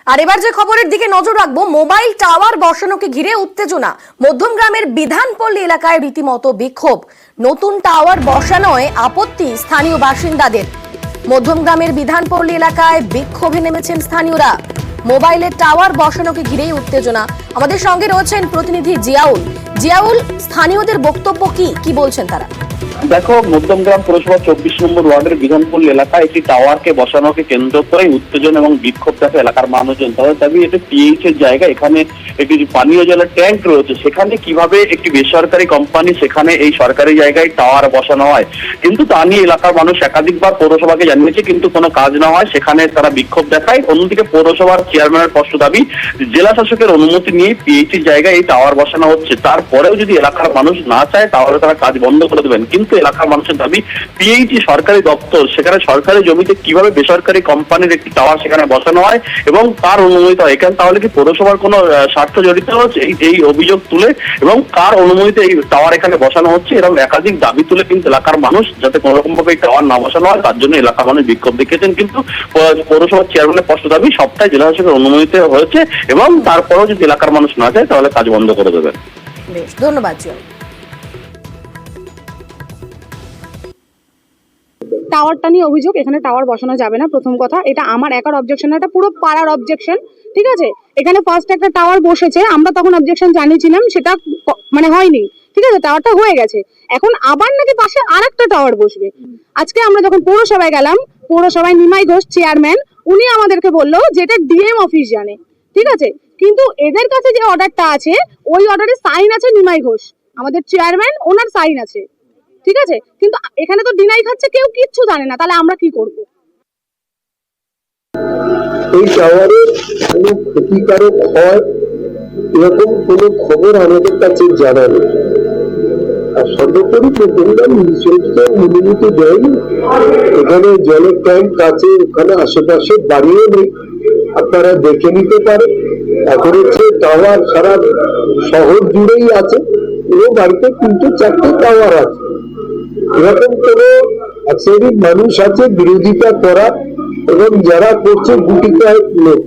আর এবার যে খবরের দিকে নজর রাখবো, মোবাইল টাওয়ার বসানোকে ঘিরে উত্তেজনা। মধ্যমগ্রামের বিধানপল্লী এলাকায় রীতিমতো বিক্ষোভ। নতুন টাওয়ার বসানোয় আপত্তি স্থানীয় বাসিন্দাদের। মধ্যমগ্রামের বিধানপল্লী এলাকায় বিক্ষোভে নেমেছেন স্থানীয়রা। মোবাইলের টাওয়ার বসানোকে ঘিরেই উত্তেজনা। আমাদের সঙ্গে রয়েছেন প্রতিনিধি জিয়াউল। জিয়াউল, স্থানীয়দের বক্তব্য কি বলছেন তারা? দেখো, মধ্যমগ্রাম পৌরসভা 24 নম্বর ওয়ার্ডের বিধানপল্লী এলাকায় একটি টাওয়ারকে বসানোকে কেন্দ্র করে উত্তেজনা এবং বিক্ষোভ দেখে এলাকার মানুষজন। তাদের দাবি, এটা পিএইচ এর জায়গা, এখানে একটি পানীয় জলের ট্যাঙ্ক রয়েছে, সেখানে কিভাবে একটি বেসরকারি কোম্পানি সেখানে এই সরকারি জায়গায় টাওয়ার বসানো হয়। কিন্তু তা নিয়ে এলাকার মানুষ একাধিকবার পৌরসভাকে জানিয়েছে, কিন্তু কোনো কাজ না হয়, সেখানে তারা বিক্ষোভ দেখায়। অন্যদিকে পৌরসভার চেয়ারম্যানের স্পষ্ট দাবি, জেলা শাসকের অনুমতি নিয়ে পিএইচ এর জায়গায় এই টাওয়ার বসানো হচ্ছে। তারপরেও যদি এলাকার মানুষ না চায় তাহলে তারা কাজ বন্ধ করে দেবেন। কিন্তু এলাকার মানুষের দাবি, পিএইচই সরকারি দপ্তর, সেখানে সরকারি জমিতে কিভাবে বেসরকারি কোম্পানির একটি টাওয়ার সেখানে বসানো হয় এবং তার অনুমতি হয়। এখানে তাহলে কি পৌরসভার কোনো স্বার্থ জড়িত হচ্ছে এই অভিযোগ তুলে, এবং কার অনুমতিতে এই টাওয়ার এখানে বসানো হচ্ছে, এরকম একাধিক দাবি তুলে কিন্তু এলাকার মানুষ যাতে কোনো রকম ভাবে এই টাওয়ার না বসানো হয় তার জন্য এলাকার মানুষ বিক্ষোভ দেখিয়েছেন। কিন্তু পৌরসভার চেয়ারম্যানের স্পষ্ট দাবি, সবটাই জেলা শাসকের অনুমতিতে হয়েছে এবং তারপরেও যদি এলাকার মানুষ না চায় তাহলে কাজ বন্ধ করে দেবেন। বেশ, ধন্যবাদ জিয়াউল। টাওয়ারটা নিয়ে অভিযোগ, এখানে টাওয়ার বসানো যাবে না। প্রথম কথা, এটা আমার একার অবজেকশন না, এটা পুরো পাড়ার অবজেকশন। ঠিক আছে, এখানে ফার্স্ট একটা টাওয়ার বসেছে, আমরা তখন অবজেকশন জানিয়েছিলাম, সেটা হয়নি। ঠিক আছে, টাওয়ারটা হয়ে গেছে, এখন আবার নাকি পাশে আরেকটা টাওয়ার বসবে। আজকে আমরা যখন পৌরসভায় গেলাম, পৌরসভায় নিমাই ঘোষ চেয়ারম্যান, উনি আমাদেরকে বললো যে এটা ডিএম অফিস জানে। ঠিক আছে, কিন্তু এদের কাছে যে অর্ডারটা আছে, ওই অর্ডারে সাইন আছে নিমাই ঘোষ, আমাদের চেয়ারম্যান, ওনার সাইন আছে। ঠিক আছে, কিন্তু এখানে তো ডিনাই খাচ্ছে, কেউ কিচ্ছু জানে না, তাহলে আমরা কি করব? এই টাওয়ারে কোনো ক্ষতিকারক হয় এরকম কোনো খবর আমাদের কাছে জানা নেই। আর সর্বোপরি অনুমতি দেয়নি। এখানে জলের ট্যাঙ্ক আছে, ওখানে আশেপাশে বাড়িও নেই, আপনারা দেখে নিতে পারেন। এখন হচ্ছে টাওয়ার সারা শহর জুড়েই আছে, এবং বাড়িতে 3-4টে টাওয়ার আছে। এরকম কোনো এক শ্রেণীর মানুষ আছে বিরোধিতা করা, এবং যারা করছে গুটি কয়েক লোক।